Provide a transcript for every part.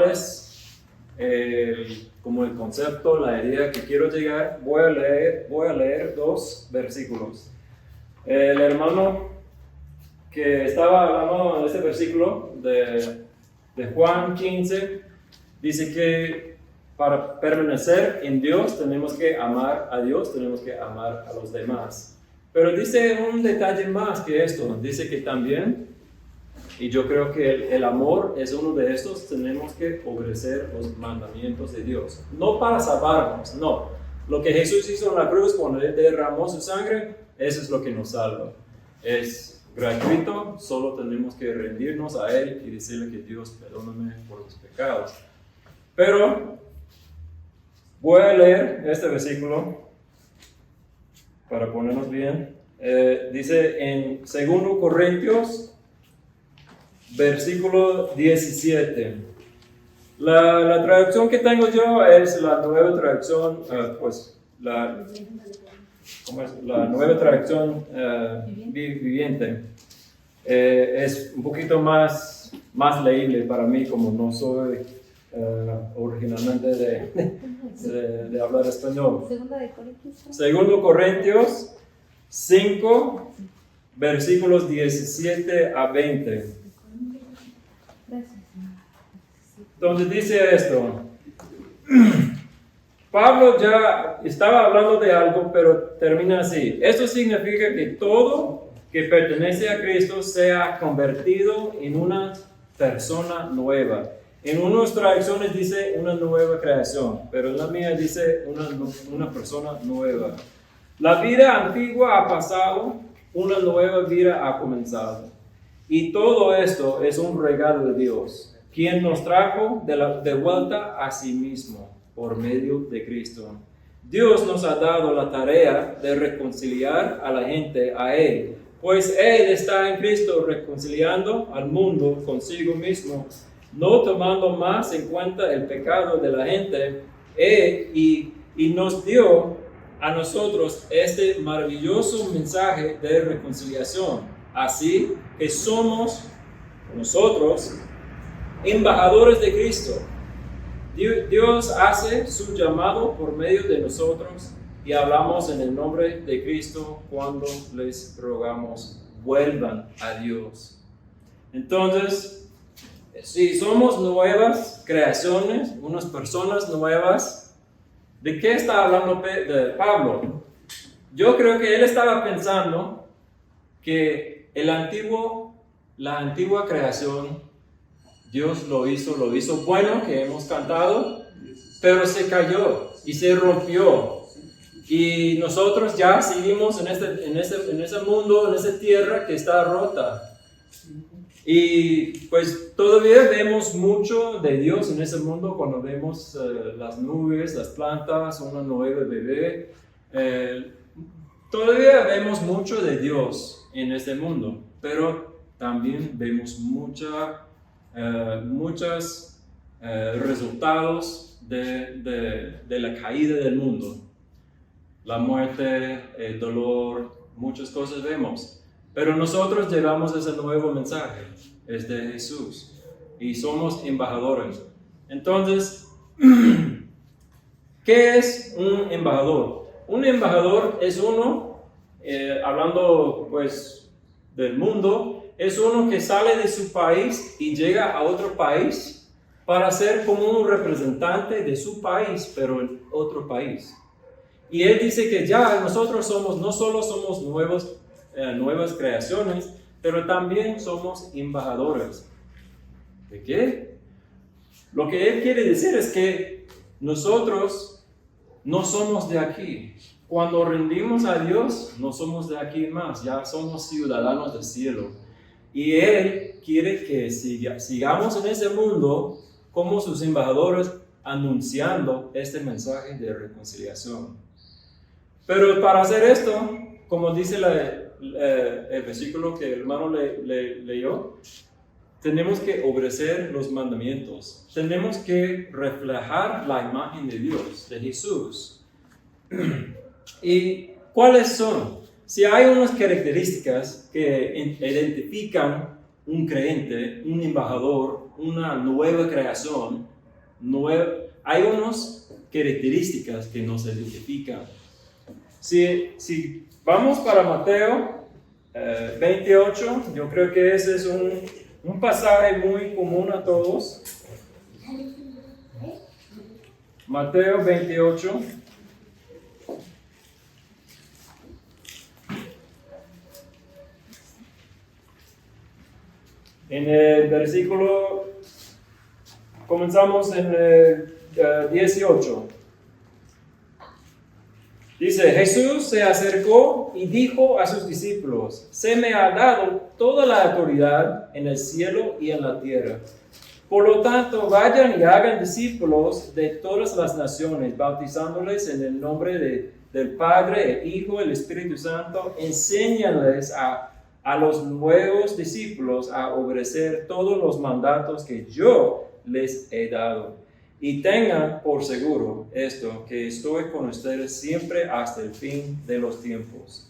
cuál es como el concepto, la idea que quiero llegar, voy a leer 2 versículos. El hermano que estaba hablando de este versículo de Juan 15, dice que para permanecer en Dios tenemos que amar a Dios, tenemos que amar a los demás. Pero dice un detalle más que esto, dice que también, y yo creo que el amor es uno de estos, tenemos que obedecer los mandamientos de Dios. No para salvarnos, no. Lo que Jesús hizo en la cruz cuando Él derramó su sangre, eso es lo que nos salva. Es gratuito, solo tenemos que rendirnos a Él y decirle que Dios perdóname por los pecados. Pero voy a leer este versículo para ponernos bien. Dice en 2 Corintios, versículo 17. La traducción que tengo yo es la nueva traducción, la nueva traducción viviente. Es un poquito más leíble para mí, como no soy originalmente de hablar español. 2 Corintios 5, versículos 17 a 20. Entonces dice esto. Pablo ya estaba hablando de algo, pero termina así. Esto significa que todo que pertenece a Cristo sea convertido en una persona nueva. En unas traducciones dice una nueva creación, pero en la mía dice una persona nueva. La vida antigua ha pasado, una nueva vida ha comenzado. Y todo esto es un regalo de Dios, quien nos trajo de vuelta a sí mismo por medio de Cristo. Dios nos ha dado la tarea de reconciliar a la gente a Él, pues Él está en Cristo reconciliando al mundo consigo mismo, no tomando más en cuenta el pecado de la gente, y nos dio a nosotros este maravilloso mensaje de reconciliación. Así que somos nosotros embajadores de Cristo. Dios hace su llamado por medio de nosotros y hablamos en el nombre de Cristo cuando les rogamos, vuelvan a Dios. Entonces, si somos nuevas creaciones, unas personas nuevas, ¿de qué está hablando Pablo? Yo creo que él estaba pensando que la antigua creación, Dios lo hizo bueno, que hemos cantado, pero se cayó y se rompió. Y nosotros ya seguimos en ese mundo, en esa tierra que está rota. Y pues todavía vemos mucho de Dios en ese mundo cuando vemos las nubes, las plantas, una nueva bebé. Todavía vemos mucho de Dios en este mundo, pero también vemos muchos resultados de la caída del mundo. La muerte, el dolor, muchas cosas vemos. Pero nosotros llevamos ese nuevo mensaje, es de Jesús, y somos embajadores. Entonces, ¿qué es un embajador? Un embajador es uno, hablando pues del mundo, es uno que sale de su país y llega a otro país para ser como un representante de su país, pero en otro país. Y él dice que ya nosotros no solo somos nuevas creaciones, pero también somos embajadores. ¿De qué? Lo que él quiere decir es que nosotros no somos de aquí. Cuando rendimos a Dios, no somos de aquí más, ya somos ciudadanos del cielo. Y Él quiere que sigamos en ese mundo como sus embajadores, anunciando este mensaje de reconciliación. Pero para hacer esto, como dice el versículo que el hermano leyó, tenemos que obedecer los mandamientos. Tenemos que reflejar la imagen de Dios, de Jesús. ¿Y cuáles son? Si hay unas características que identifican un creyente, un embajador, una nueva creación, hay unas características que nos identifican. Si vamos para Mateo 28, yo creo que ese es un pasaje muy común a todos. Mateo 28. En el versículo, comenzamos en el 18. Dice, Jesús se acercó y dijo a sus discípulos, se me ha dado toda la autoridad en el cielo y en la tierra. Por lo tanto, vayan y hagan discípulos de todas las naciones, bautizándoles en el nombre del Padre, el Hijo, el Espíritu Santo. Enséñanles a los nuevos discípulos a obedecer todos los mandatos que yo les he dado. Y tengan por seguro esto, que estoy con ustedes siempre hasta el fin de los tiempos.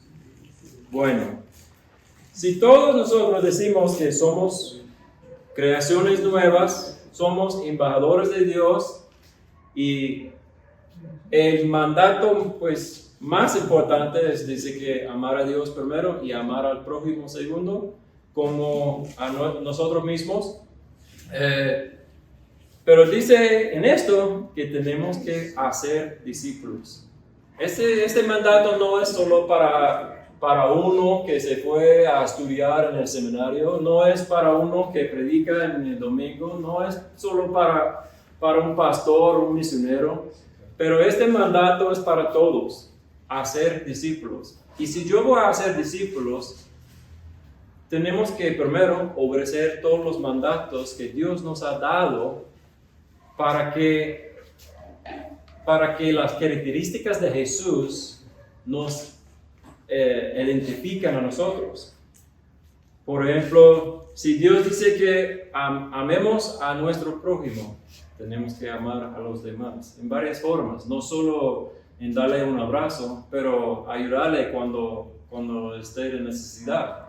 Bueno, si todos nosotros decimos que somos creaciones nuevas, somos embajadores de Dios, y el mandato pues más importante es, dice que amar a Dios primero y amar al prójimo segundo, como a nosotros mismos. Pero dice en esto que tenemos que hacer discípulos. Este mandato no es solo para uno que se fue a estudiar en el seminario, no es para uno que predica en el domingo, no es solo para un pastor, un misionero, pero este mandato es para todos, hacer discípulos. Y si yo voy a hacer discípulos, tenemos que primero obedecer todos los mandatos que Dios nos ha dado para que las características de Jesús nos identifican a nosotros. Por ejemplo, si Dios dice que amemos a nuestro prójimo, tenemos que amar a los demás en varias formas, no solo en darle un abrazo, pero ayudarle cuando esté en necesidad.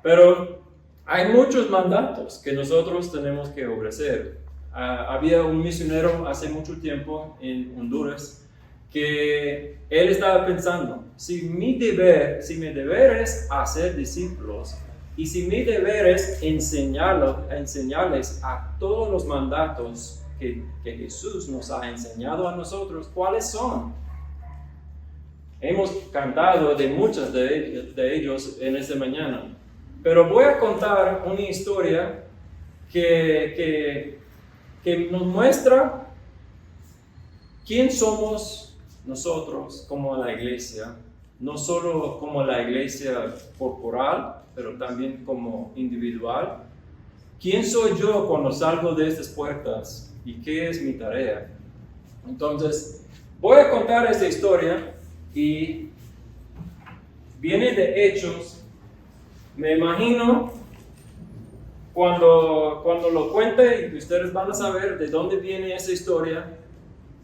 Pero hay muchos mandatos que nosotros tenemos que obedecer. Había un misionero hace mucho tiempo en Honduras que él estaba pensando, si mi deber es hacer discípulos y si mi deber es enseñarles a todos los mandatos que Jesús nos ha enseñado a nosotros, ¿cuáles son? Hemos cantado de muchos de ellos en esta mañana, pero voy a contar una historia que nos muestra quién somos nosotros como la iglesia, no solo como la iglesia corporal, pero también como individual. ¿Quién soy yo cuando salgo de estas puertas y qué es mi tarea? Entonces, voy a contar esta historia y viene de Hechos. Me imagino cuando lo cuente, y ustedes van a saber de dónde viene esa historia,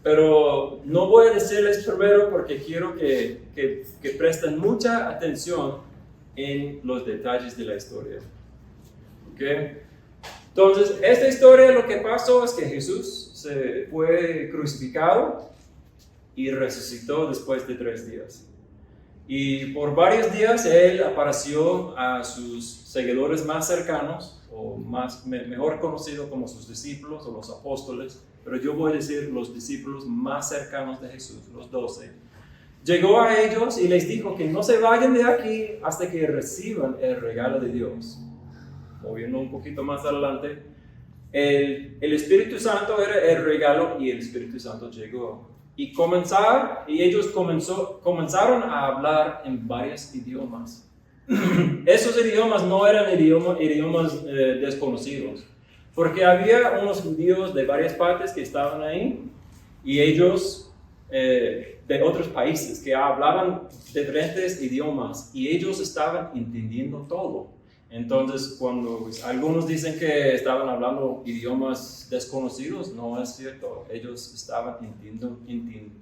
pero no voy a decirles primero porque quiero que presten mucha atención en los detalles de la historia. ¿Okay? Entonces, esta historia lo que pasó es que Jesús se fue crucificado y resucitó después de 3 días. Y por varios días Él apareció a sus seguidores más cercanos, o mejor conocidos como sus discípulos o los apóstoles, pero yo voy a decir los discípulos más cercanos de Jesús, los 12. Llegó a ellos y les dijo que no se vayan de aquí hasta que reciban el regalo de Dios. Moviendo un poquito más adelante, el Espíritu Santo era el regalo y el Espíritu Santo llegó. Y ellos comenzaron a hablar en varios idiomas. Esos idiomas no eran idiomas desconocidos, porque había unos judíos de varias partes que estaban ahí y ellos de otros países que hablaban diferentes idiomas y ellos estaban entendiendo todo. Entonces, cuando algunos dicen que estaban hablando idiomas desconocidos, no es cierto. Ellos estaban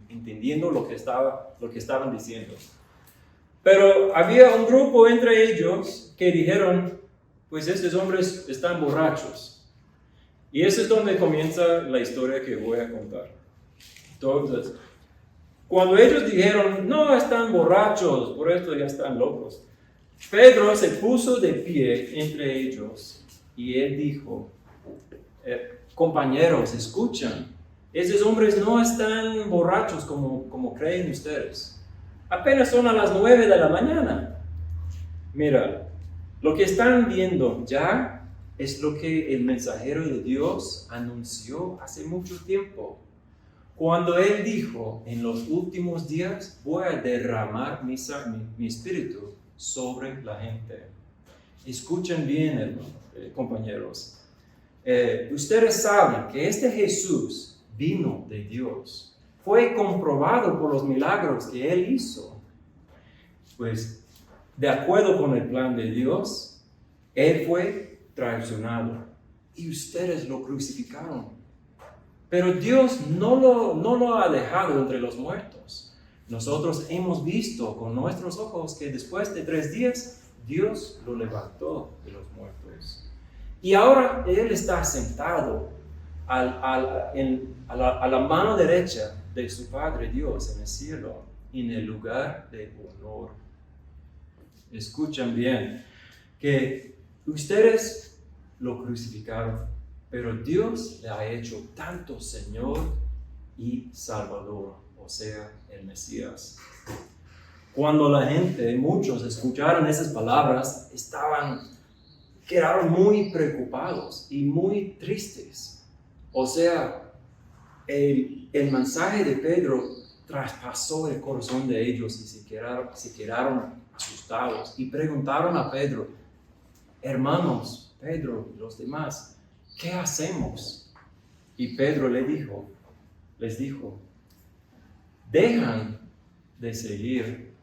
entendiendo lo que estaban diciendo. Pero había un grupo entre ellos que dijeron, pues estos hombres están borrachos. Y eso es donde comienza la historia que voy a contar. Entonces, cuando ellos dijeron, no, están borrachos, por esto ya están locos, Pedro se puso de pie entre ellos y él dijo, compañeros, escuchan, esos hombres no están borrachos como creen ustedes. Apenas son a las 9 de la mañana. Mira, lo que están viendo ya es lo que el mensajero de Dios anunció hace mucho tiempo. Cuando él dijo, en los últimos días voy a derramar mi espíritu sobre la gente. Escuchen bien, compañeros. Ustedes saben que este Jesús vino de Dios. Fue comprobado por los milagros que él hizo. Pues, de acuerdo con el plan de Dios, él fue traicionado y ustedes lo crucificaron. Pero Dios no lo ha dejado entre los muertos. Nosotros hemos visto con nuestros ojos que después de 3 días, Dios lo levantó de los muertos. Y ahora Él está sentado a la mano derecha de su Padre Dios en el cielo, en el lugar de honor. Escuchen bien, que ustedes lo crucificaron, pero Dios le ha hecho tanto Señor y Salvador, o sea, el Mesías. Cuando la gente, muchos escucharon esas palabras, quedaron muy preocupados y muy tristes. O sea, el mensaje de Pedro traspasó el corazón de ellos y se quedaron asustados y preguntaron a Pedro, hermanos, Pedro y los demás, ¿qué hacemos? Y Pedro les dijo, dejan de seguir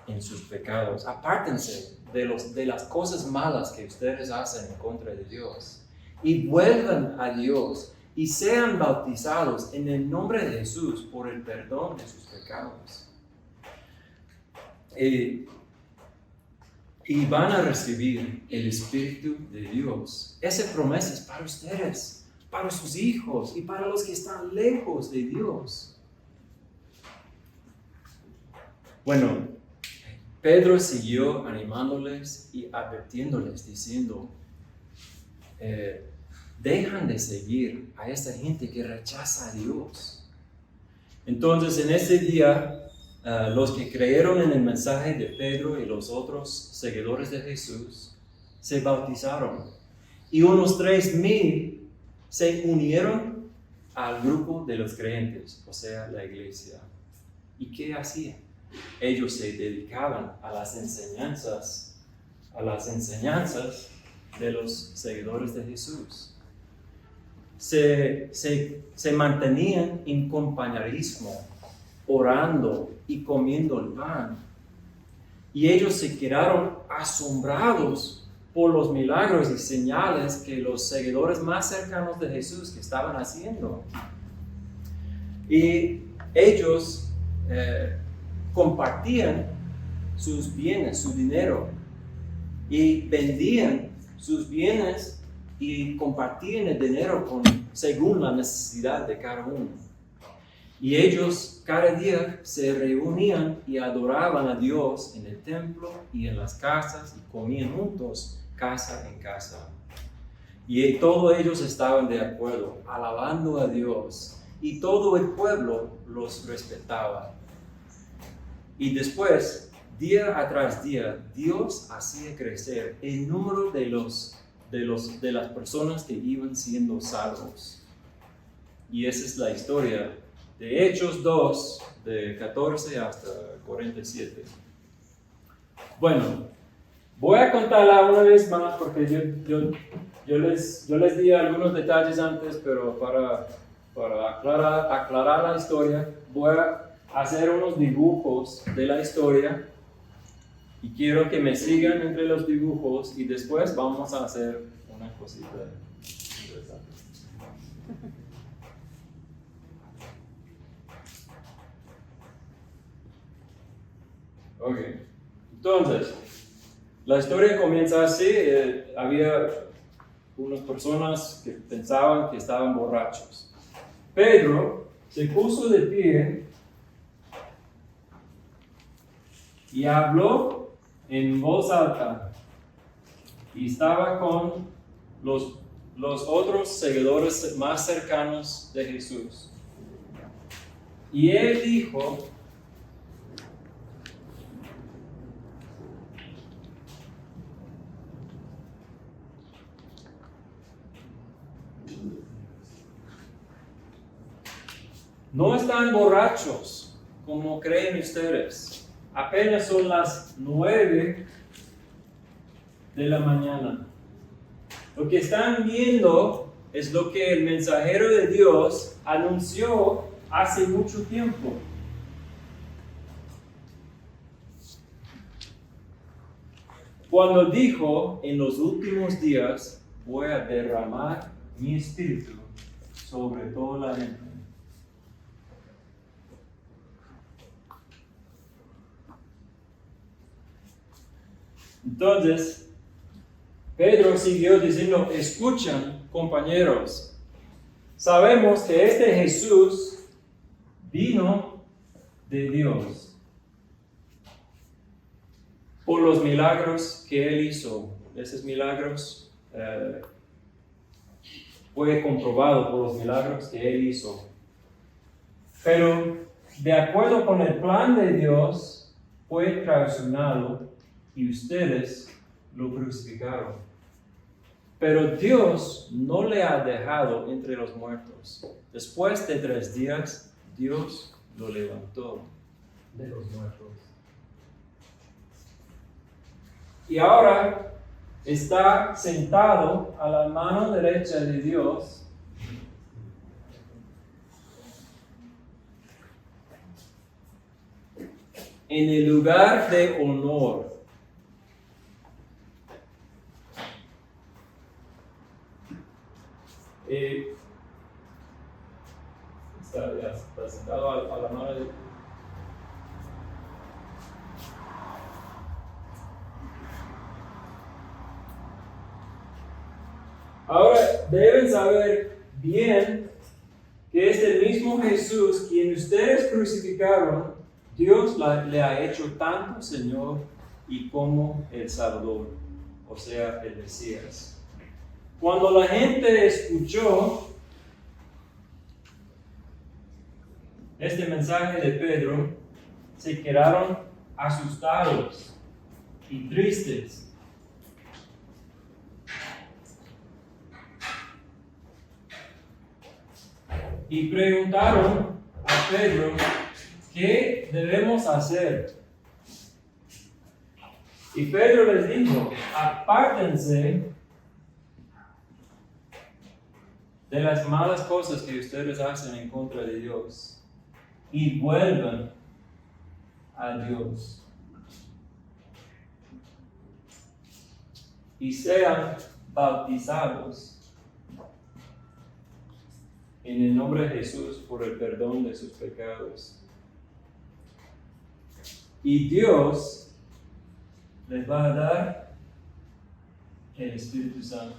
en sus pecados, apártense de las cosas malas que ustedes hacen en contra de Dios y vuelvan a Dios y sean bautizados en el nombre de Jesús por el perdón de sus pecados. Y van a recibir el Espíritu de Dios. Esa promesa es para ustedes, para sus hijos y para los que están lejos de Dios. Bueno, Pedro siguió animándoles y advirtiéndoles, diciendo, dejan de seguir a esta gente que rechaza a Dios. Entonces, en ese día, los que creyeron en el mensaje de Pedro y los otros seguidores de Jesús se bautizaron. Y unos 3,000 se unieron al grupo de los creyentes, o sea, la iglesia. ¿Y qué hacían? Ellos se dedicaban a las enseñanzas de los seguidores de Jesús. Se mantenían en compañerismo, orando y comiendo el pan. Y ellos se quedaron asombrados por los milagros y señales que los seguidores más cercanos de Jesús que estaban haciendo. Y ellos compartían sus bienes, su dinero, y vendían sus bienes y compartían el dinero según la necesidad de cada uno. Y ellos cada día se reunían y adoraban a Dios en el templo y en las casas y comían juntos, casa en casa. Y todos ellos estaban de acuerdo, alabando a Dios, y todo el pueblo los respetaba. Y después, día tras día, Dios hacía crecer el número de las personas que iban siendo salvos. Y esa es la historia de Hechos 2, de 14 hasta 47. Bueno, voy a contarla una vez más porque yo les di algunos detalles antes, pero para aclarar la historia, voy a hacer unos dibujos de la historia y quiero que me sigan entre los dibujos y después vamos a hacer una cosita interesante. Ok, entonces, la historia comienza así. Había unas personas que pensaban que estaban borrachos. Pedro se puso de pie y habló en voz alta, y estaba con los otros seguidores más cercanos de Jesús. Y él dijo: no están borrachos como creen ustedes. Apenas son las 9 de la mañana. Lo que están viendo es lo que el mensajero de Dios anunció hace mucho tiempo. Cuando dijo: en los últimos días voy a derramar mi espíritu sobre toda la gente. Entonces, Pedro siguió diciendo: escuchan, compañeros, sabemos que este Jesús vino de Dios por los milagros que él hizo. Esos milagros fue comprobado por los milagros que él hizo. Pero de acuerdo con el plan de Dios, fue traicionado y ustedes lo crucificaron. Pero Dios no le ha dejado entre los muertos. Después de 3 días, Dios lo levantó de los muertos. Y ahora está sentado a la mano derecha de Dios, en el lugar de honor. Está sentado a la mano de Dios. Ahora deben saber bien que es el mismo Jesús quien ustedes crucificaron. Dios le ha hecho tanto Señor y como el Salvador, o sea, el Mesías. Cuando la gente escuchó este mensaje de Pedro, se quedaron asustados y tristes. Y preguntaron a Pedro: ¿qué debemos hacer? Y Pedro les dijo: apártense de las malas cosas que ustedes hacen en contra de Dios y vuelvan a Dios. Y sean bautizados en el nombre de Jesús por el perdón de sus pecados. Y Dios les va a dar el Espíritu Santo.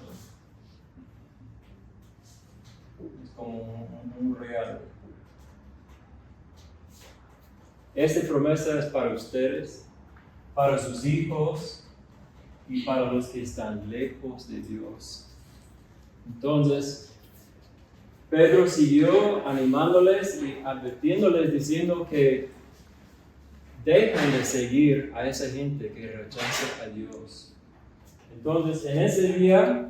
Es como un regalo. Esta promesa es para ustedes, para sus hijos y para los que están lejos de Dios. Entonces, Pedro siguió animándoles y advirtiéndoles, diciendo que dejen de seguir a esa gente que rechaza a Dios. Entonces, en ese día,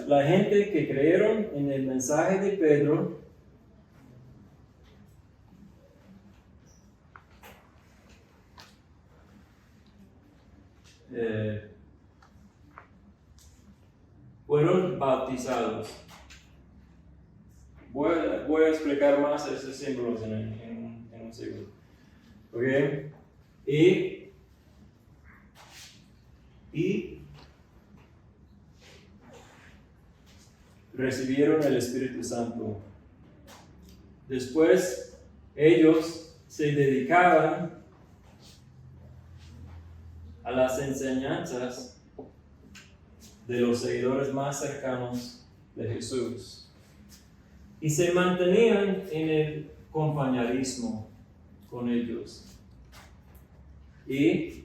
la gente que creyeron en el mensaje de Pedro fueron bautizados. Voy a explicar más esos símbolos en un segundo. ¿Ok? Y recibieron el Espíritu Santo. Después ellos se dedicaban a las enseñanzas de los seguidores más cercanos de Jesús y se mantenían en el compañerismo con ellos y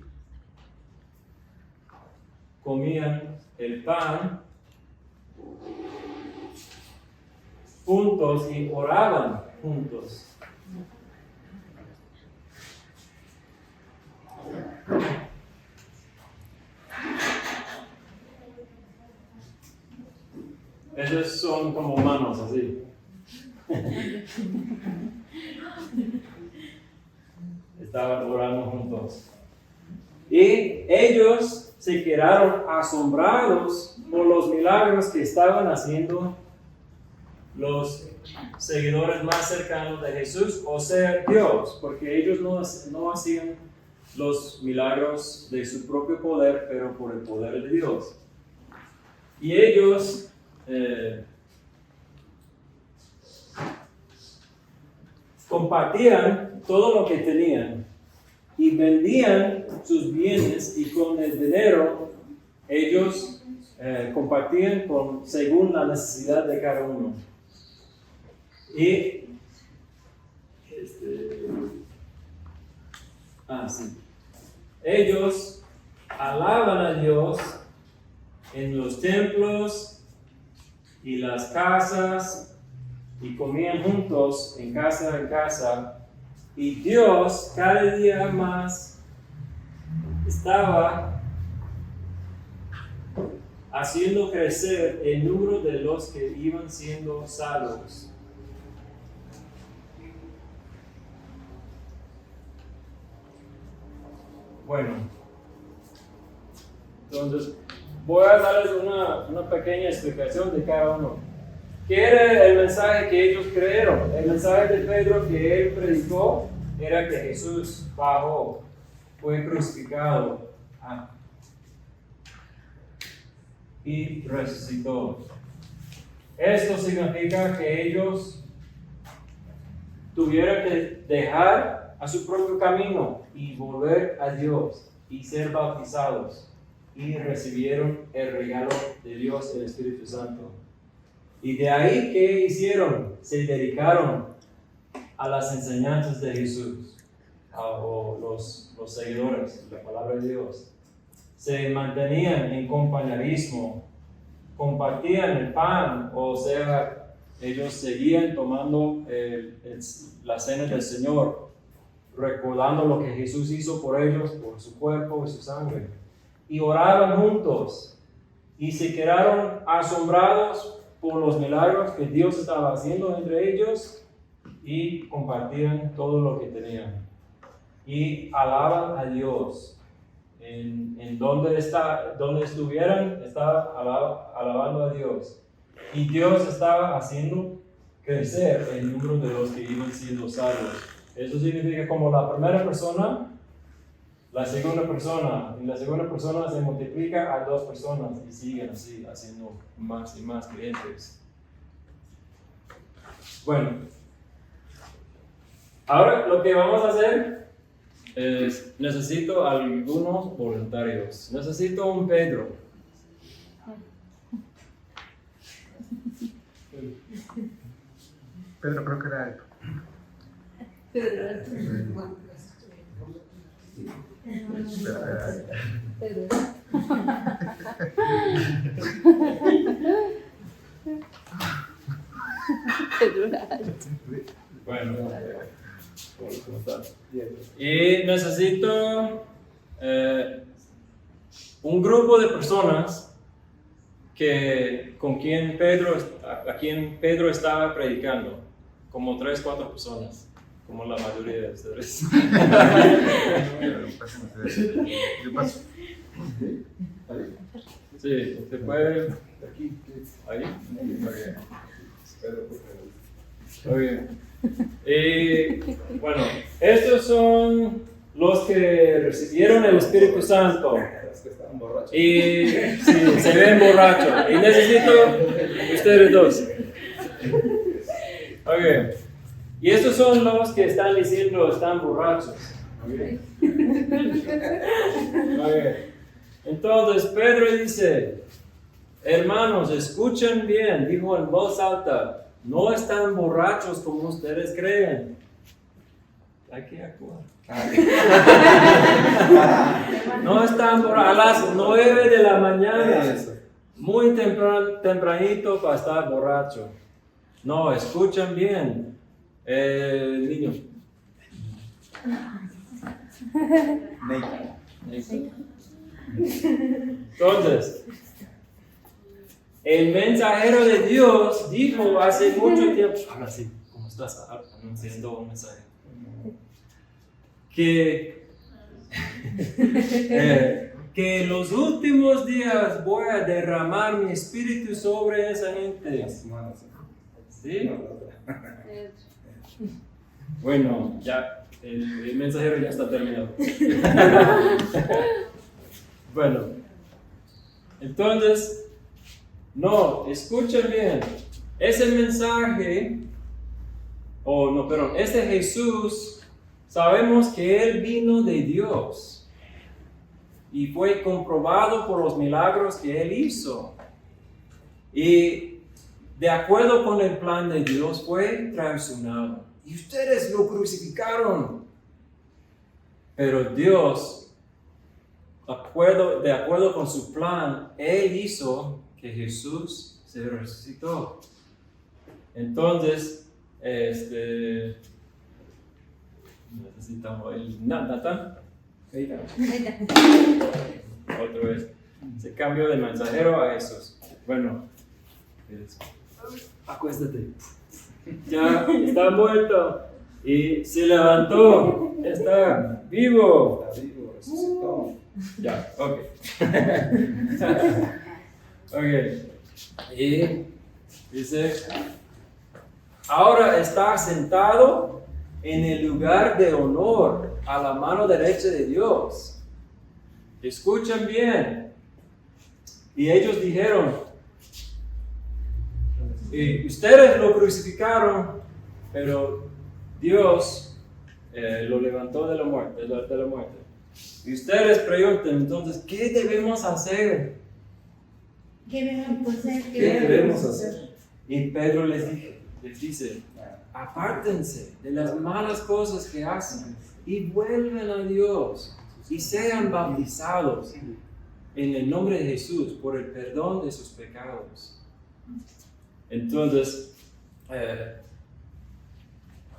comían el pan juntos y oraban juntos. Esos son como manos así. Estaban orando juntos. Y ellos se quedaron asombrados por los milagros que estaban haciendo los seguidores más cercanos de Jesús, o sea, Dios, porque ellos no hacían los milagros de su propio poder, pero por el poder de Dios. Y ellos compartían todo lo que tenían y vendían sus bienes y con el dinero ellos compartían según la necesidad de cada uno. Y ellos alaban a Dios en los templos y las casas y comían juntos en casa y Dios cada día más estaba haciendo crecer el número de los que iban siendo salvos. Bueno, entonces voy a darles una pequeña explicación de cada uno. ¿Qué era el mensaje que ellos creyeron? El mensaje de Pedro que él predicó era que Jesús bajó, fue crucificado y resucitó. Esto significa que ellos tuvieron que dejar a su propio camino y volver a Dios y ser bautizados y recibieron el regalo de Dios, el Espíritu Santo. Y de ahí, ¿qué hicieron? Se dedicaron a las enseñanzas de Jesús, o los seguidores de la palabra de Dios. Se mantenían en compañerismo, compartían el pan, o sea, ellos seguían tomando la cena del Señor, recordando lo que Jesús hizo por ellos, por su cuerpo y su sangre. Y oraban juntos y se quedaron asombrados por los milagros que Dios estaba haciendo entre ellos y compartían todo lo que tenían. Y alaban a Dios. En donde estuvieran, estaban alabando a Dios. Y Dios estaba haciendo crecer el número de los que iban siendo salvos. Eso significa como la primera persona, la segunda persona, y la segunda persona se multiplica a 2 personas y siguen así, haciendo más y más clientes. Bueno, ahora lo que vamos a hacer es, necesito algunos voluntarios. Necesito un Pedro. Pedro creo que era Bueno, ¿cómo estás? Y necesito un grupo de personas a quien Pedro estaba predicando, como 3-4 personas, como la mayoría de ustedes. Yo paso. Sí, se puede aquí, ahí. Muy bien. Y bueno, estos son los que recibieron el Espíritu Santo. Y sí, se ven borrachos. Y necesito ustedes dos. Ok. Y estos son los que están diciendo están borrachos. Okay. Entonces Pedro dice, hermanos, escuchen bien, dijo en voz alta, no están borrachos como ustedes creen. Hay que actuar. No están borrachos, a las 9 de la mañana, muy tempranito para estar borracho. No, escuchen bien, niño. Entonces, el mensajero de Dios dijo hace mucho tiempo, ahora sí, ¿cómo estás anunciando un mensaje? Que en los últimos días voy a derramar mi espíritu sobre esa gente. ¿Sí? Bueno, ya, el mensajero ya está terminado. Bueno, entonces, no, escuchen bien, ese mensaje, este Jesús, sabemos que Él vino de Dios y fue comprobado por los milagros que Él hizo. Y de acuerdo con el plan de Dios fue traicionado. Y ustedes lo crucificaron. Pero Dios, de acuerdo con su plan, Él hizo que Jesús se resucitó. Entonces, necesitamos el Nathan. Otra vez. Se cambió de mensajero a Jesús. Bueno, acuéstate. Ya está muerto y se levantó. Está vivo. Está vivo, resucitó. Ya, ok. Ok. Y dice, ahora está sentado en el lugar de honor a la mano derecha de Dios. Escuchen bien. Y ellos dijeron, ustedes lo crucificaron, pero Dios lo levantó de la muerte. Y ustedes preguntan, entonces, ¿qué debemos hacer? ¿Qué ¿Qué debemos hacer? Y Pedro les dice, apártense de las malas cosas que hacen y vuelven a Dios y sean bautizados en el nombre de Jesús por el perdón de sus pecados. Entonces,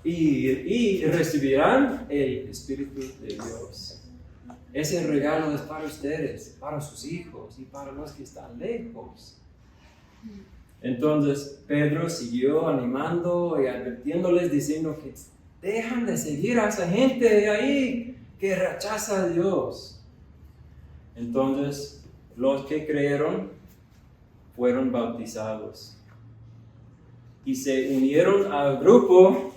y recibirán el Espíritu de Dios. Ese regalo es para ustedes, para sus hijos y para los que están lejos. Entonces Pedro siguió animando y advirtiéndoles, diciendo que dejan de seguir a esa gente de ahí que rechaza a Dios. Entonces los que creyeron fueron bautizados y se unieron al grupo,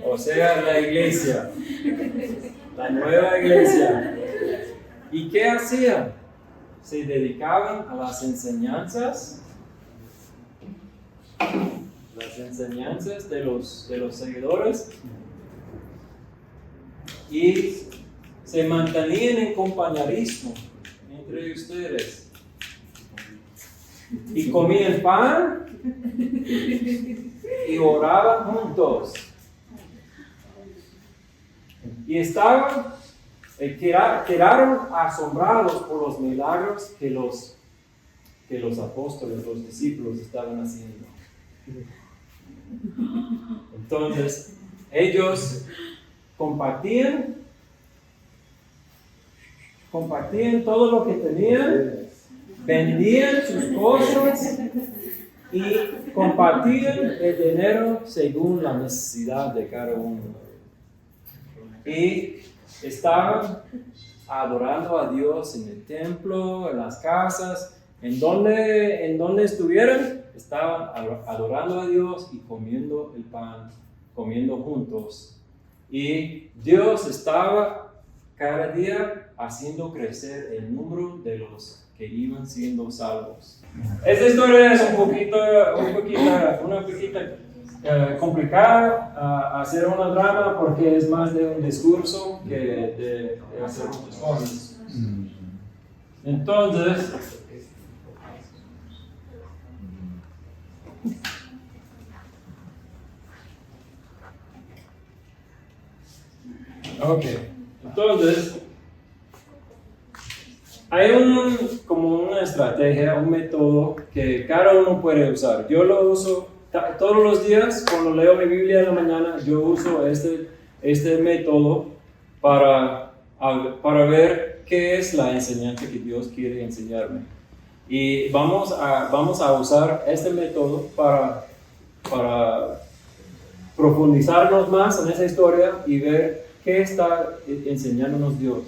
o sea, la iglesia, la nueva iglesia. ¿Y qué hacían? Se dedicaban a las enseñanzas de los seguidores y se mantenían en compañerismo entre ustedes y comían pan y oraban juntos y quedaron asombrados por los milagros que los apóstoles, los discípulos estaban haciendo. Entonces, ellos compartían todo lo que tenían, vendían sus cosas y compartían el dinero según la necesidad de cada uno. Y estaban adorando a Dios en el templo, en las casas, en donde estuvieran, estaban adorando a Dios y comiendo el pan, comiendo juntos. Y Dios estaba cada día haciendo crecer el número de los que iban siendo salvos. Esta historia es una poquita complicado hacer una drama porque es más de un discurso que de hacer muchas cosas. Entonces, hay como una estrategia, un método que cada uno puede usar. Yo lo uso todos los días cuando leo mi Biblia en la mañana. Yo uso este método para ver qué es la enseñanza que Dios quiere enseñarme. Y vamos a usar este método para profundizarnos más en esa historia y ver qué está enseñándonos Dios.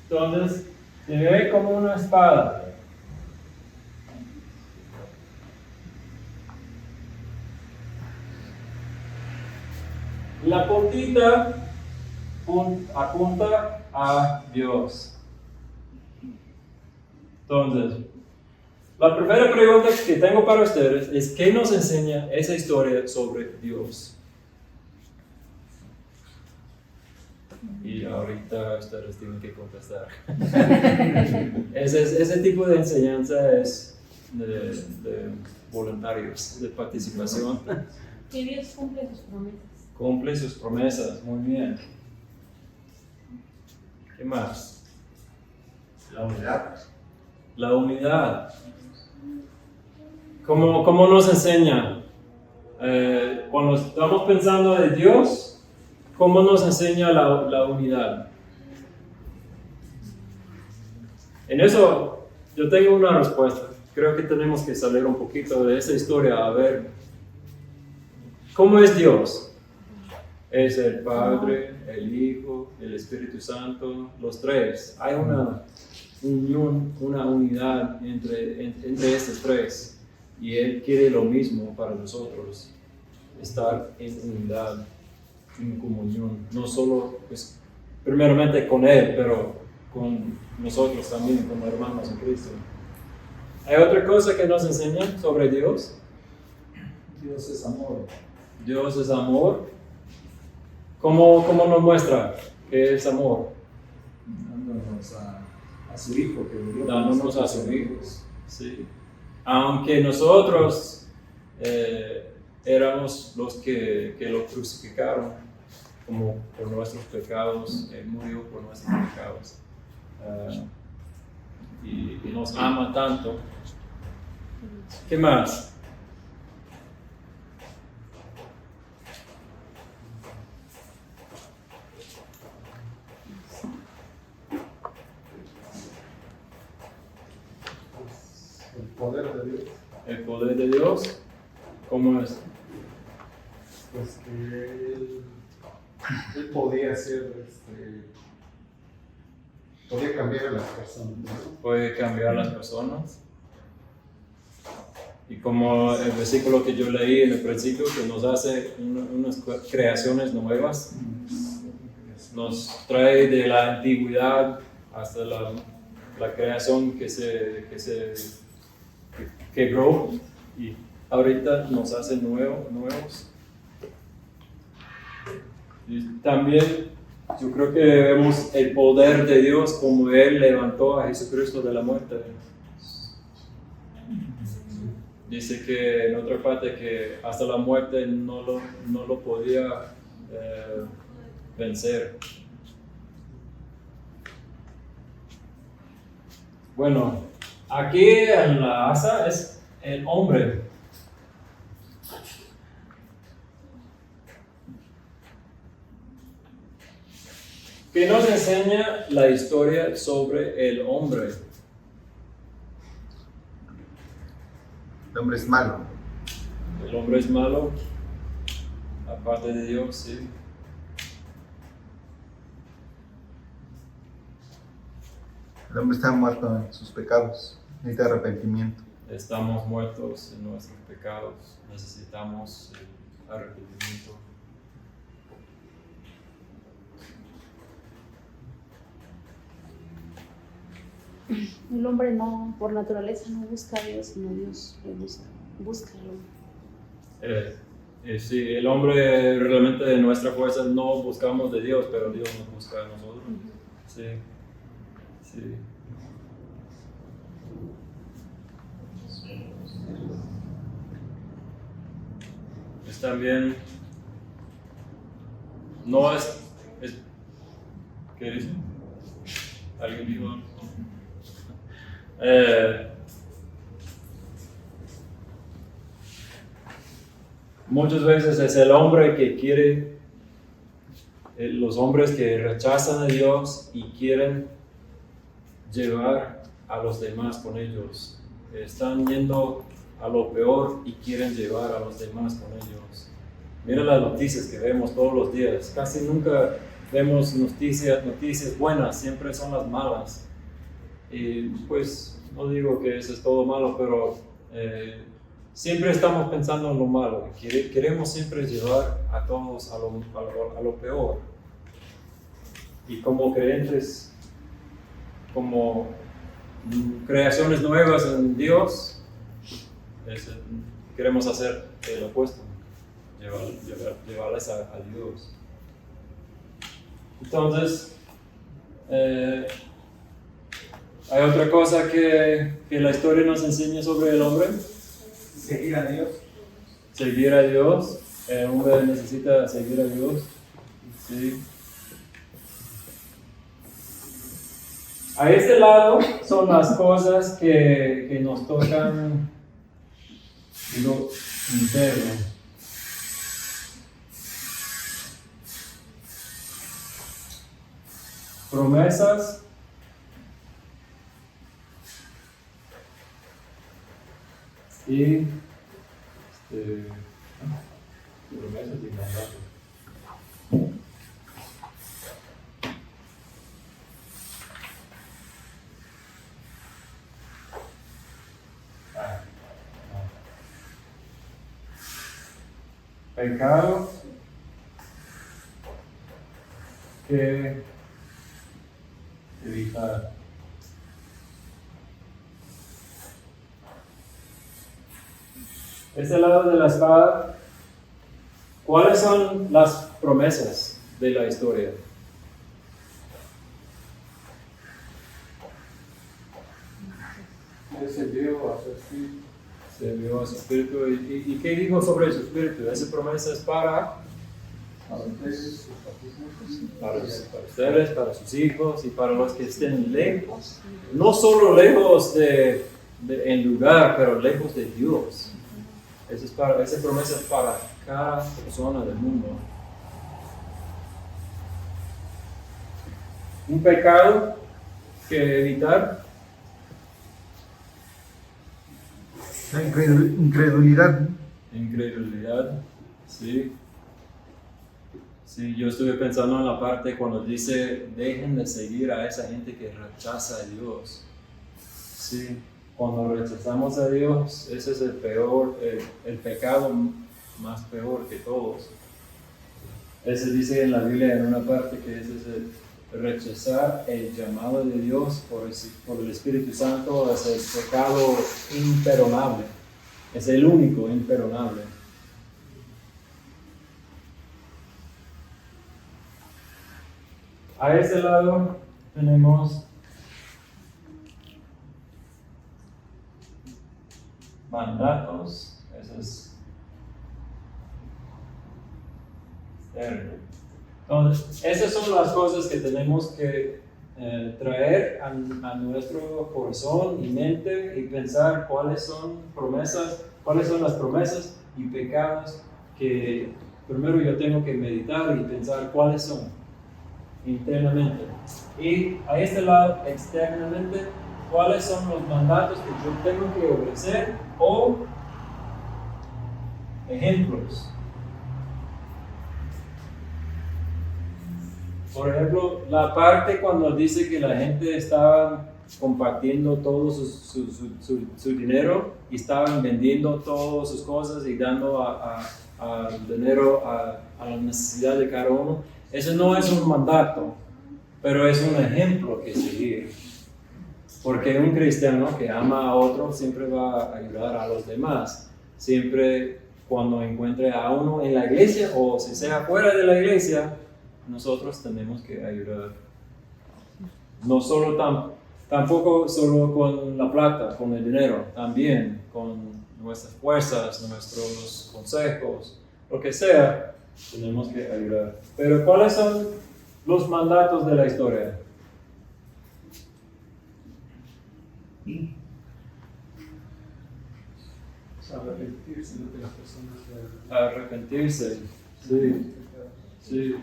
Entonces, se ve como una espada. La puntita apunta a Dios. Entonces, la primera pregunta que tengo para ustedes es: ¿qué nos enseña esa historia sobre Dios? Y ahorita ustedes tienen que contestar. Ese tipo de enseñanza es de voluntarios, de participación. Que Dios cumple sus promesas. Cumple sus promesas, muy bien. ¿Qué más? La unidad. La unidad. ¿Cómo nos enseña? Cuando estamos pensando de Dios, ¿cómo nos enseña la unidad? En eso yo tengo una respuesta. Creo que tenemos que salir un poquito de esa historia a ver cómo es Dios. Es el Padre, el Hijo, el Espíritu Santo, los tres. Hay una unión, una unidad entre estos tres. Y Él quiere lo mismo para nosotros, estar en unidad, en comunión. No solo, pues, primeramente con Él, pero con nosotros también, como hermanos en Cristo. ¿Hay otra cosa que nos enseña sobre Dios? Dios es amor. Dios es amor. ¿Cómo nos muestra que es amor? Dándonos a su Hijo que murió. Dándonos a sus hijos. Sí. Aunque nosotros éramos los que lo crucificaron, como por nuestros pecados, Él murió por nuestros pecados. Y nos ama tanto. ¿Qué más? El poder de Dios. El poder de Dios, ¿cómo es? Pues que él podía hacer, podía cambiar a las personas, ¿no? Puede cambiar las personas. Y como el versículo que yo leí en el principio, que nos hace unas creaciones nuevas, nos trae de la antigüedad hasta la creación que quebró y ahorita nos hace nuevos. Y también yo creo que vemos el poder de Dios como Él levantó a Jesucristo de la muerte. Dice que en otra parte que hasta la muerte no lo podía vencer. Bueno, aquí en la asa es el hombre. Que nos enseña la historia sobre el hombre. El hombre es malo. El hombre es malo, aparte de Dios, sí. El hombre está muerto en sus pecados. Necesita arrepentimiento. Estamos muertos en nuestros pecados, necesitamos el arrepentimiento. El hombre no, por naturaleza, no busca a Dios, sino Dios le busca al hombre. Sí, el hombre realmente de nuestra fuerza no buscamos de Dios, pero Dios nos busca a nosotros. Sí, sí. Es también, no es ¿qué dice? ¿Alguien dijo? Muchas veces es el hombre que quiere, los hombres que rechazan a Dios y quieren llevar a los demás con ellos. Están yendo a lo peor y quieren llevar a los demás con ellos. Mira las noticias que vemos todos los días. Casi nunca vemos noticias buenas, siempre son las malas. Y pues no digo que eso es todo malo, pero siempre estamos pensando en lo malo. Queremos siempre llevar a todos a lo peor. Y como creyentes, como creaciones nuevas en Dios, queremos hacer el opuesto, llevarles a Dios. Entonces, hay otra cosa que la historia nos enseña sobre el hombre. Seguir a Dios. Seguir a Dios. El hombre necesita seguir a Dios. Sí. A este lado son las cosas que nos tocan lo interno. Promesas y promesas y mandatos. Pecado que evitar. Este lado de la espada, ¿cuáles son las promesas de la historia? Se envió a su espíritu. Se envió a su espíritu. ¿Y qué dijo sobre su espíritu? Esa promesa es para ustedes, ustedes, para sus hijos y para los que estén lejos. No solo lejos en lugar, pero lejos de Dios. Esa promesa es para cada persona del mundo. Un pecado que evitar. La incredulidad. Incredulidad, sí. Sí, yo estuve pensando en la parte cuando dice, dejen de seguir a esa gente que rechaza a Dios. Sí, cuando rechazamos a Dios, ese es el pecado más peor que todos. Ese dice en la Biblia en una parte que ese es el rechazar el llamado de Dios por el Espíritu Santo, es el pecado imperdonable. Es el único imperdonable. A este lado tenemos mandatos. Eso es externo. Entonces, esas son las cosas que tenemos que traer a nuestro corazón y mente y pensar cuáles son las promesas y pecados que primero yo tengo que meditar y pensar cuáles son internamente. Y a este lado, externamente, cuáles son los mandatos que yo tengo que obedecer o ejemplos. Por ejemplo, la parte cuando dice que la gente estaba compartiendo todo su dinero y estaban vendiendo todas sus cosas y dando dinero a la necesidad de cada uno. Eso no es un mandato, pero es un ejemplo que seguir. Porque un cristiano que ama a otro siempre va a ayudar a los demás. Siempre cuando encuentre a uno en la iglesia o si sea fuera de la iglesia, nosotros tenemos que ayudar. No solo tampoco solo con la plata, con el dinero, también con nuestras fuerzas, nuestros consejos, lo que sea, tenemos que ayudar. Pero ¿cuáles son los mandatos de la historia? Arrepentirse de las personas que Arrepentirse, sí, sí.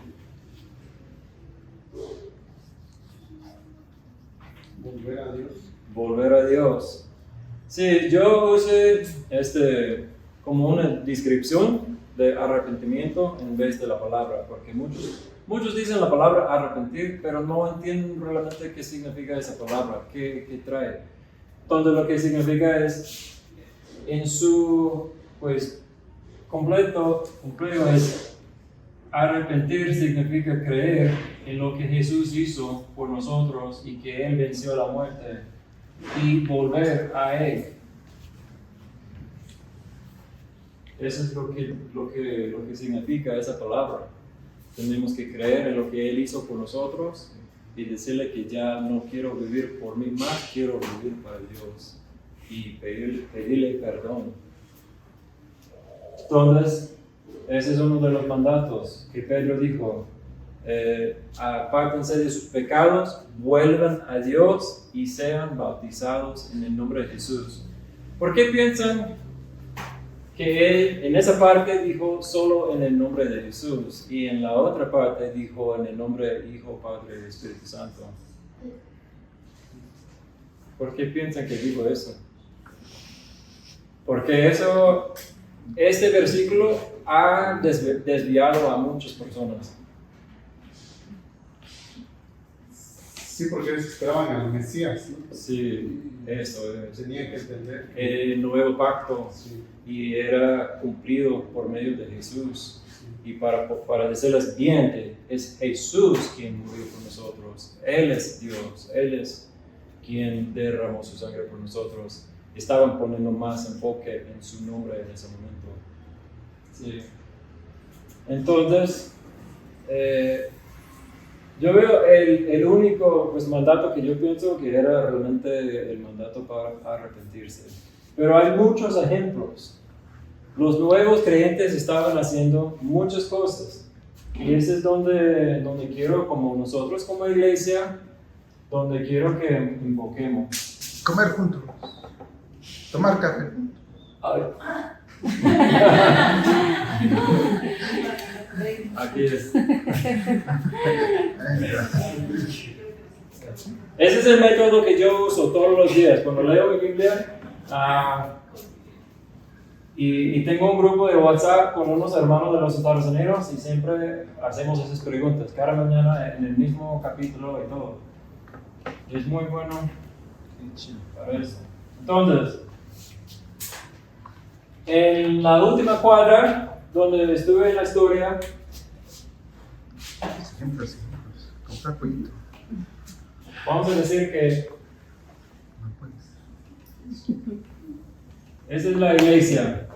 volver a Dios. Volver a Dios. Sí, yo usé como una descripción de arrepentimiento en vez de la palabra, porque muchos dicen la palabra arrepentir, pero no entienden realmente qué significa esa palabra, qué trae. Entonces lo que significa es, en su completo es arrepentir significa creer en lo que Jesús hizo por nosotros y que Él venció la muerte y volver a Él. Eso es lo que significa esa palabra. Tenemos que creer en lo que Él hizo por nosotros y decirle que ya no quiero vivir por mí más, quiero vivir para Dios y pedirle perdón. Entonces, ese es uno de los mandatos que Pedro dijo. Apártense de sus pecados, vuelvan a Dios y sean bautizados en el nombre de Jesús. ¿Por qué piensan que Él en esa parte dijo solo en el nombre de Jesús y en la otra parte dijo en el nombre del Hijo, Padre y Espíritu Santo? ¿Por qué piensan que dijo eso? Porque este versículo ha desviado a muchas personas. Sí, porque ellos esperaban al Mesías, ¿no? Sí, eso es. Tenían que entender. El nuevo pacto Sí, y era cumplido por medio de Jesús. sí. Y para decirles bien, es Jesús quien murió por nosotros. Él es Dios, Él es quien derramó su sangre por nosotros. Estaban poniendo más enfoque en su nombre en ese momento. Sí. Entonces, yo veo el único mandato que yo pienso que era realmente el mandato para arrepentirse. Pero hay muchos ejemplos. Los nuevos creyentes estaban haciendo muchas cosas. Y ese es donde quiero, como nosotros como iglesia, donde quiero que invoquemos. Comer juntos. Tomar café juntos. Ay. Aquí es. Ese es el método que yo uso todos los días. Cuando leo mi Biblia, y tengo un grupo de WhatsApp con unos hermanos de los Estados Unidos y siempre hacemos esas preguntas, cada mañana en el mismo capítulo y todo. Es muy bueno para eso. Entonces, en la última cuadra, donde estuve en la historia, Ejemplos. Comprar pollito. vamos a decir que No puedes. esa es la iglesia.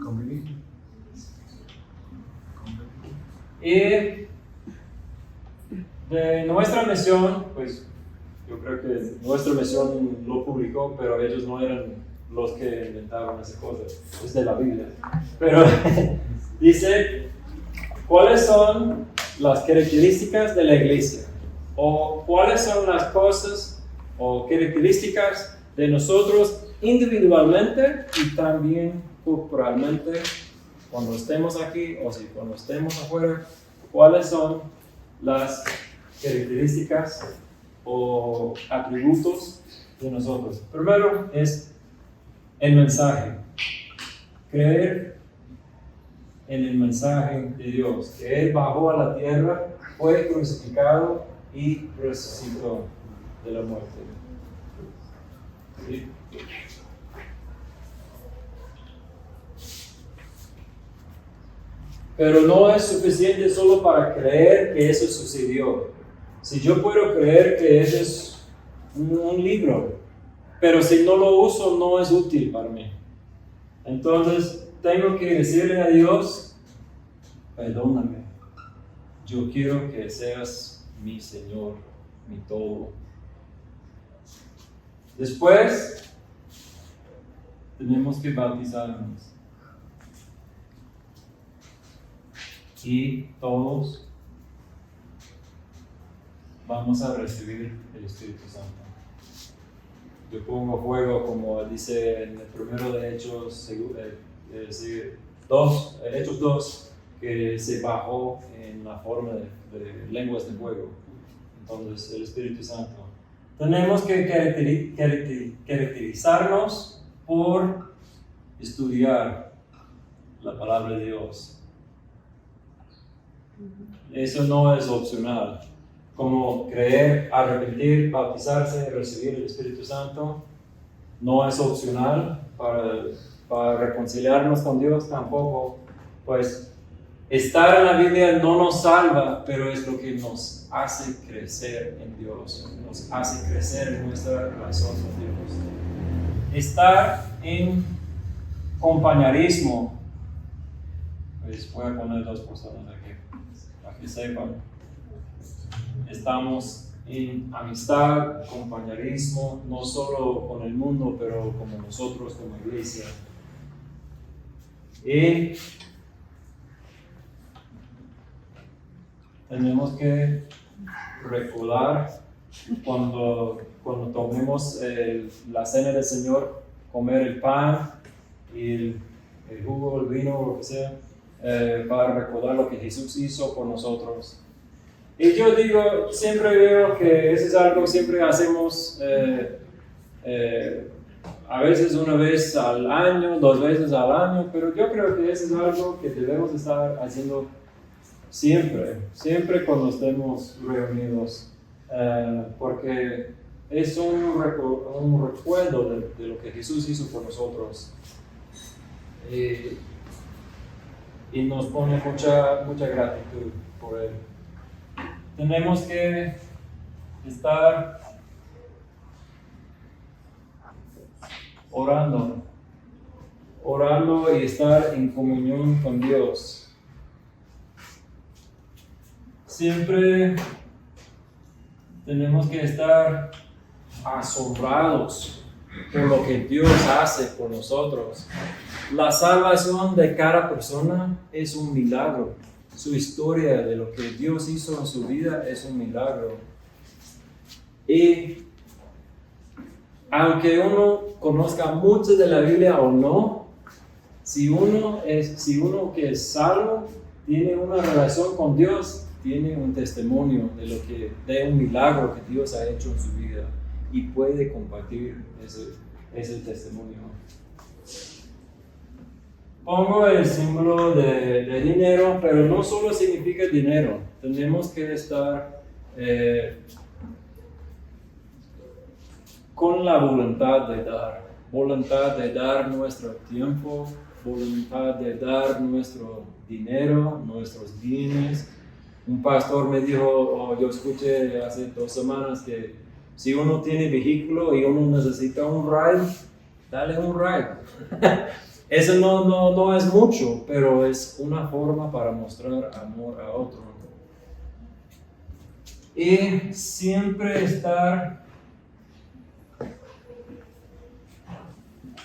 Convivir. Y de nuestra misión, pues yo creo que nuestra misión lo publicó, pero ellos no eran los que inventaron esa cosa, es de la Biblia. Pero dice, ¿cuáles son las características de la iglesia? O cuáles son las cosas o características de nosotros individualmente y también corporalmente, cuando estemos aquí o si cuando estemos afuera, cuáles son las características o atributos de nosotros. Primero es el mensaje. Creer en el mensaje de Dios, que Él bajó a la tierra, fue crucificado y resucitó de la muerte. ¿Sí? Pero no es suficiente solo para creer que eso sucedió. Si yo puedo creer que eso es un libro, pero si no lo uso no es útil para mí. Entonces tengo que decirle a Dios, perdóname, yo quiero que seas mi Señor, mi todo. Después, tenemos que bautizarnos. Y todos vamos a recibir el Espíritu Santo. Yo pongo fuego, como dice en el primero de Hechos, Hechos 2, que se bajó en la forma de lenguas de fuego. Entonces, el Espíritu Santo. Tenemos que caracterizarnos por estudiar la palabra de Dios. Eso no es opcional. Como creer, arrepentir, bautizarse, recibir el Espíritu Santo, no es opcional para reconciliarnos con Dios tampoco. Pues estar en la Biblia no nos salva, pero es lo que nos hace crecer en Dios, nos hace crecer en nuestra relación con Dios. Estar en compañerismo, pues voy a poner 2 personas aquí, para que sepan. Estamos en amistad, compañerismo, no solo con el mundo, pero como nosotros como iglesia. Y tenemos que recordar cuando tomemos la cena del Señor, comer el pan y el jugo, el vino, lo que sea, para recordar lo que Jesús hizo por nosotros. Y yo digo, siempre veo que eso es algo que siempre hacemos, a veces una vez al año, 2 veces al año, pero yo creo que eso es algo que debemos estar haciendo siempre cuando estemos reunidos, porque es un recuerdo de lo que Jesús hizo por nosotros. Y nos pone mucha gratitud por Él. Tenemos que estar orando y estar en comunión con Dios. Siempre tenemos que estar asombrados por lo que Dios hace por nosotros. La salvación de cada persona es un milagro. Su historia de lo que Dios hizo en su vida es un milagro. Y aunque uno conozca mucho de la Biblia o no, si uno que es salvo tiene una relación con Dios, tiene un testimonio de un milagro que Dios ha hecho en su vida y puede compartir ese testimonio. Pongo el símbolo de dinero, pero no solo significa dinero. Tenemos que estar con la voluntad de dar nuestro tiempo, voluntad de dar nuestro dinero, nuestros bienes. Un pastor me dijo, yo escuché hace 2 semanas que si uno tiene vehículo y uno necesita un ride, dale un ride. Eso no es mucho, pero es una forma para mostrar amor a otro. Y siempre estar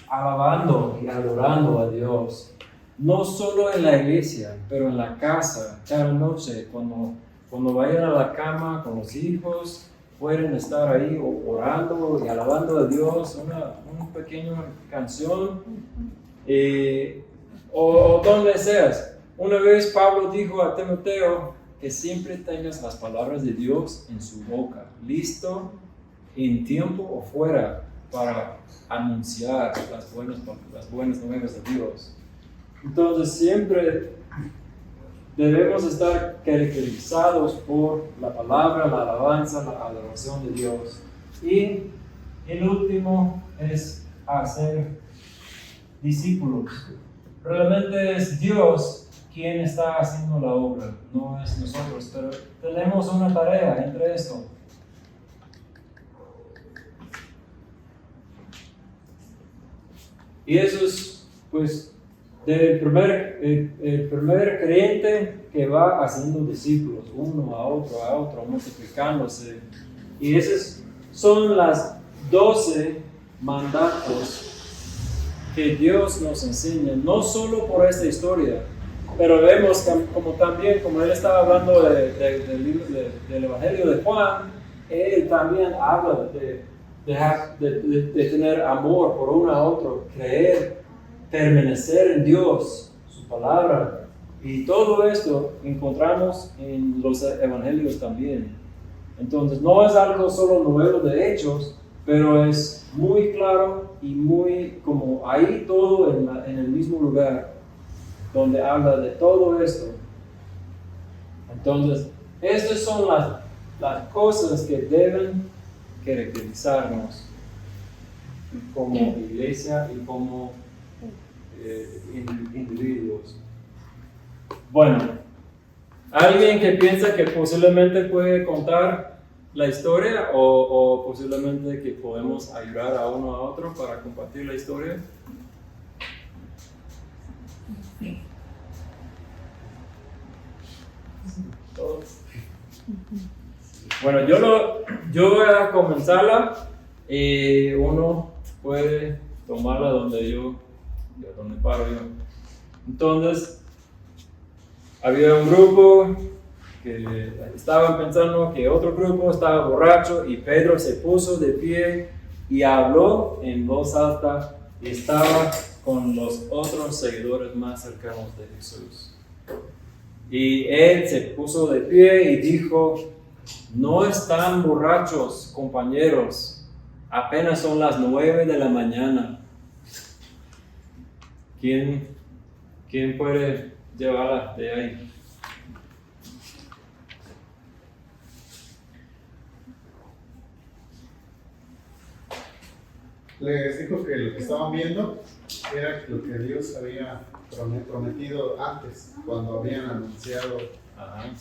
alabando y adorando a Dios. No solo en la iglesia, pero en la casa, cada noche, cuando vayan a la cama con los hijos, pueden estar ahí orando y alabando a Dios, una pequeña canción, o donde seas. Una vez Pablo dijo a Timoteo que siempre tengas las palabras de Dios en su boca, listo en tiempo o fuera para anunciar las buenas nuevas de Dios. Entonces siempre debemos estar caracterizados por la palabra, la alabanza, la adoración de Dios. Y el último es hacer discípulos. Realmente es Dios quien está haciendo la obra, no es nosotros, pero tenemos una tarea entre esto. Y eso es, pues, el primer creyente que va haciendo discípulos, uno a otro, multiplicándose. Y esos son las 12 mandatos que Dios nos enseña, no solo por esta historia, pero vemos como también, como él estaba hablando del Evangelio de Juan, él también habla de tener amor por uno a otro, creer, permanecer en Dios, su palabra. Y todo esto encontramos en los evangelios también. Entonces no es algo solo nuevo de Hechos, pero es muy claro y muy como ahí todo en el mismo lugar donde habla de todo esto. Entonces, estas son las cosas que deben caracterizarnos como iglesia y como individuos. Bueno, alguien que piensa que posiblemente puede contar la historia o posiblemente que podemos ayudar a uno a otro para compartir la historia. Todos. Bueno, yo voy a comenzarla y uno puede tomarla donde paro yo. Entonces, había un grupo que estaban pensando que otro grupo estaba borracho y Pedro se puso de pie y habló en voz alta y estaba con los otros seguidores más cercanos de Jesús. Y él se puso de pie y dijo: no están borrachos, compañeros, apenas son las 9 de la mañana. ¿Quién puede llevarla de ahí? Les dijo que lo que estaban viendo era lo que Dios había prometido antes, cuando habían anunciado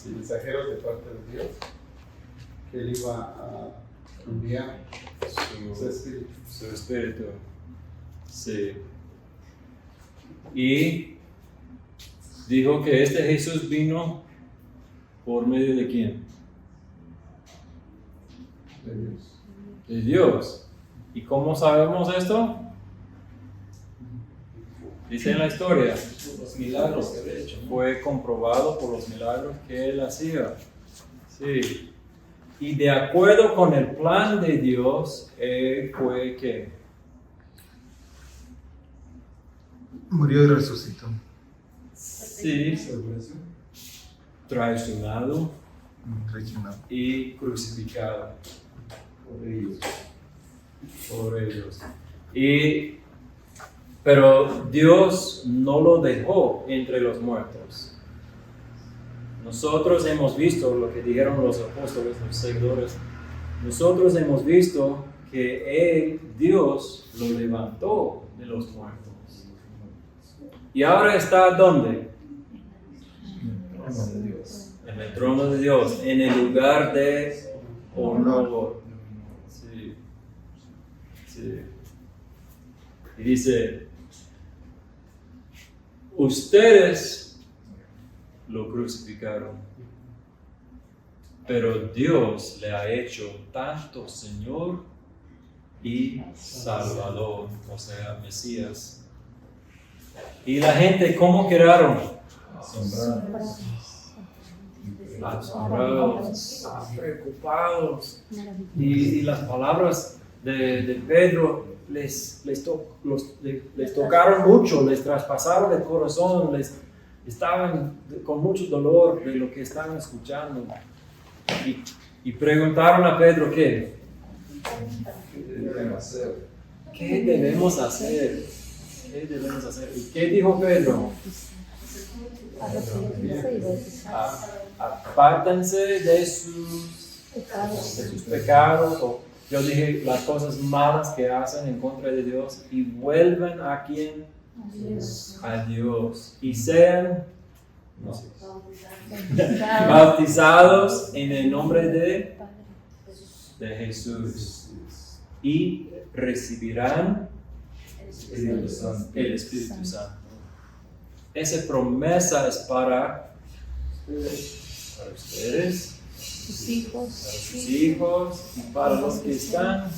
mensajeros de parte de Dios, que Él iba a enviar su espíritu. Su espíritu. Sí. Y dijo que este Jesús vino por medio de quién? De Dios. De Dios. ¿Y cómo sabemos esto? Dice en la historia, Los milagros que había hecho, ¿no? fue comprobado por los milagros que él hacía. Sí. Y de acuerdo con el plan de Dios, él fue que Murió y resucitó. sí, traicionado Traicionado. y crucificado por ellos. Pero Dios no lo dejó entre los muertos. Nosotros hemos visto lo que dijeron los apóstoles, los seguidores. Nosotros hemos visto que Dios lo levantó de los muertos. ¿Y ahora está dónde? En el trono de Dios, en el lugar de honor. Sí. Sí. Y dice: ustedes lo crucificaron, pero Dios le ha hecho tanto Señor y Salvador, o sea, Mesías. Y la gente, ¿cómo quedaron? Asombrados, preocupados. Y las palabras de Pedro les tocaron mucho, les traspasaron el corazón, estaban con mucho dolor de lo que estaban escuchando. Y preguntaron a Pedro, ¿qué? ¿Qué debemos hacer? ¿Qué debemos hacer? ¿Y qué dijo Pedro? Apártense de sus pecados, o yo dije las cosas malas que hacen en contra de Dios, y vuelven a quién? A Dios. Y sean bautizados en el nombre de Jesús. Y recibirán el Espíritu Santo. esa promesa es para ustedes, sus hijos, para sus hijos y para los que están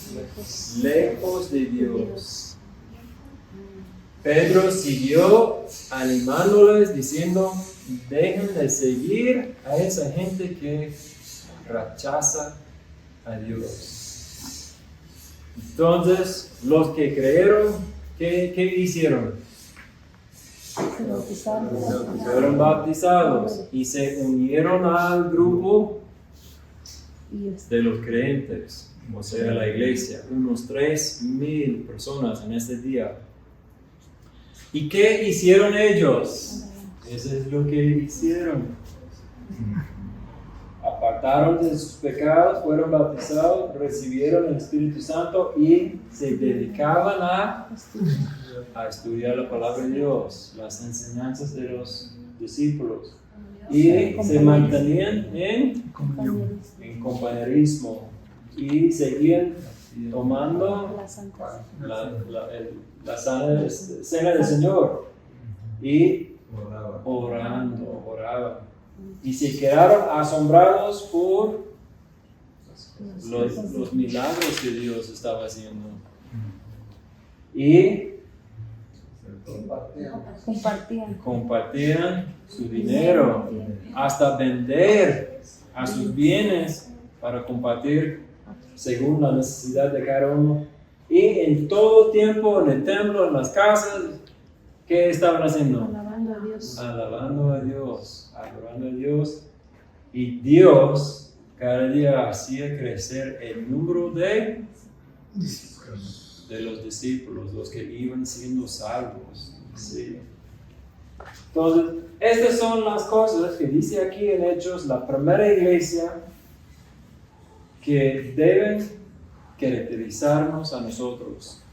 lejos de Dios. Pedro siguió animándoles diciendo, dejen de seguir a esa gente que rechaza a Dios. Entonces, los que creyeron, ¿qué hicieron? se bautizaron. Fueron bautizados y se unieron al grupo Y de los creyentes, o sea, la iglesia, unos 3,000 personas en este día. ¿Y qué hicieron ellos? Eso es lo que hicieron. Apartaron de sus pecados, fueron bautizados, recibieron el Espíritu Santo y se dedicaban a estudiar la palabra de Dios, las enseñanzas de los discípulos. Y se mantenían en compañerismo y seguían tomando la Santa la cena del Señor y Oraba. oraban. Y se quedaron asombrados por los milagros que Dios estaba haciendo. Y compartían su dinero, hasta vender a sus bienes para compartir según la necesidad de cada uno. Y en todo tiempo, en el templo, en las casas, ¿qué estaban haciendo? alabando a Dios. Alabando a Dios, adorando a Dios. Y Dios cada día hacía crecer el número de los discípulos, los que iban siendo salvos. Sí. Entonces, estas son las cosas que dice aquí en Hechos, la primera iglesia que deben caracterizarnos a nosotros.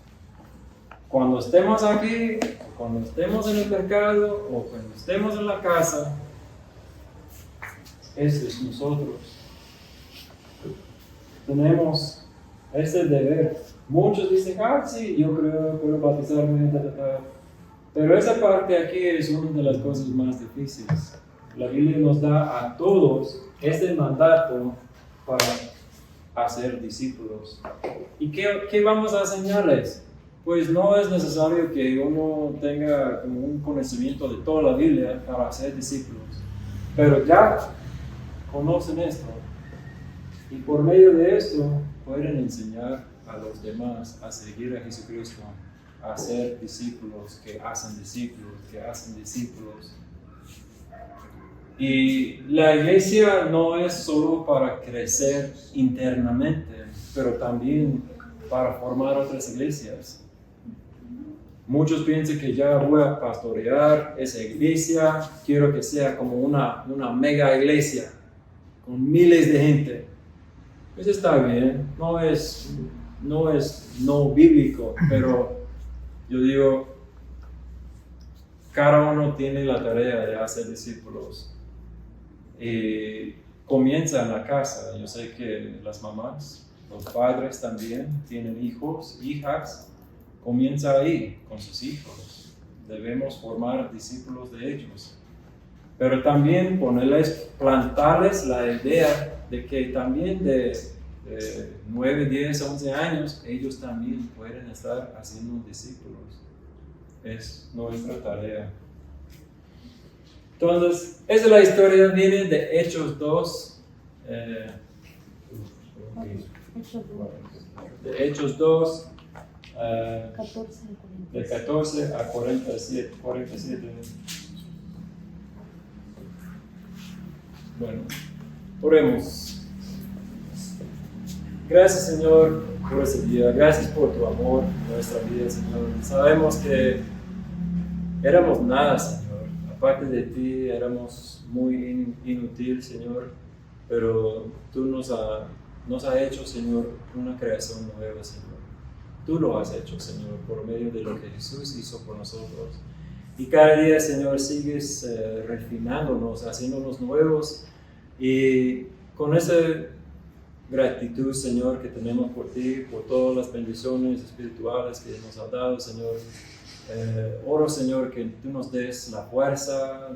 Cuando estemos aquí, o cuando estemos en el mercado, o cuando estemos en la casa, ese es nosotros. Tenemos ese deber. Muchos dicen, sí, yo creo que puedo bautizarme, pero esa parte aquí es una de las cosas más difíciles. La Biblia nos da a todos este mandato para hacer discípulos. ¿Y qué vamos a enseñarles? Pues no es necesario que uno tenga como un conocimiento de toda la Biblia para hacer discípulos, pero ya conocen esto y por medio de esto pueden enseñar a los demás a seguir a Jesucristo, a ser discípulos que hacen discípulos, que hacen discípulos. Y la iglesia no es solo para crecer internamente, pero también para formar otras iglesias. Muchos piensan que ya voy a pastorear esa iglesia, quiero que sea como una mega iglesia, con miles de gente. Pues está bien, no es no bíblico, pero yo digo, cada uno tiene la tarea de hacer discípulos. Y comienza en la casa. Yo sé que las mamás, los padres también tienen hijos, hijas. Comienza ahí con sus hijos. Debemos formar discípulos de ellos. Pero también plantarles la idea de que también de 9, 10, 11 años, ellos también pueden estar haciendo discípulos. Es nuestra tarea. Entonces, esa es la historia, viene de Hechos 2. De Hechos 2. De 14 a 47. Bueno, oremos. Gracias, Señor, por ese día. Gracias por tu amor en nuestra vida, Señor. Sabemos que éramos nada, Señor. Aparte de ti, éramos muy inútiles, Señor. Pero tú nos has hecho, Señor, una creación nueva, Señor. Tú lo has hecho, Señor, por medio de lo que Jesús hizo por nosotros. Y cada día, Señor, sigues refinándonos, haciéndonos nuevos. Y con esa gratitud, Señor, que tenemos por ti, por todas las bendiciones espirituales que nos has dado, Señor, Oro, Señor, que tú nos des la fuerza,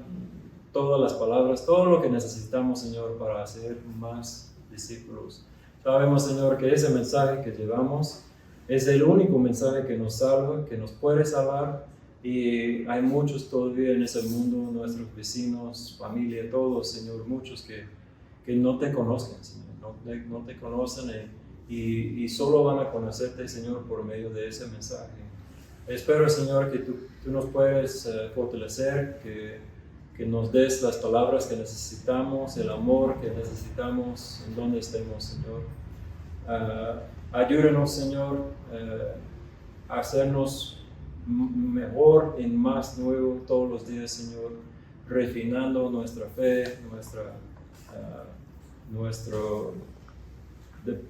todas las palabras, todo lo que necesitamos, Señor, para hacer más discípulos. Sabemos, Señor, que ese mensaje que llevamos es el único mensaje que nos salva, que nos puede salvar, y hay muchos todavía en ese mundo, nuestros vecinos, familia, todos, Señor, muchos que no te conocen, Señor, no te conocen y solo van a conocerte, Señor, por medio de ese mensaje. Espero, Señor, que tú nos puedes fortalecer, que nos des las palabras que necesitamos, el amor que necesitamos en donde estemos, Señor. Ayúdanos, Señor, a hacernos mejor y más nuevo todos los días, Señor, refinando nuestra fe, nuestra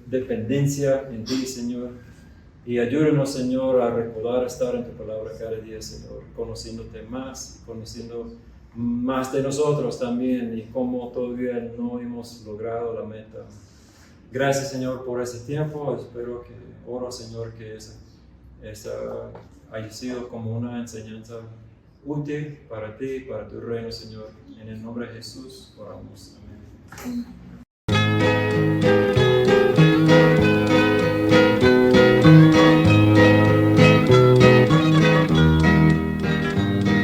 dependencia en ti, Señor. Y ayúdanos, Señor, a recordar estar en tu palabra cada día, Señor, conociéndote más, conociendo más de nosotros también y cómo todavía no hemos logrado la meta. Gracias, Señor, por ese tiempo. Oro, Señor, que esa haya sido como una enseñanza útil para ti, para tu reino, Señor. En el nombre de Jesús oramos. Amén.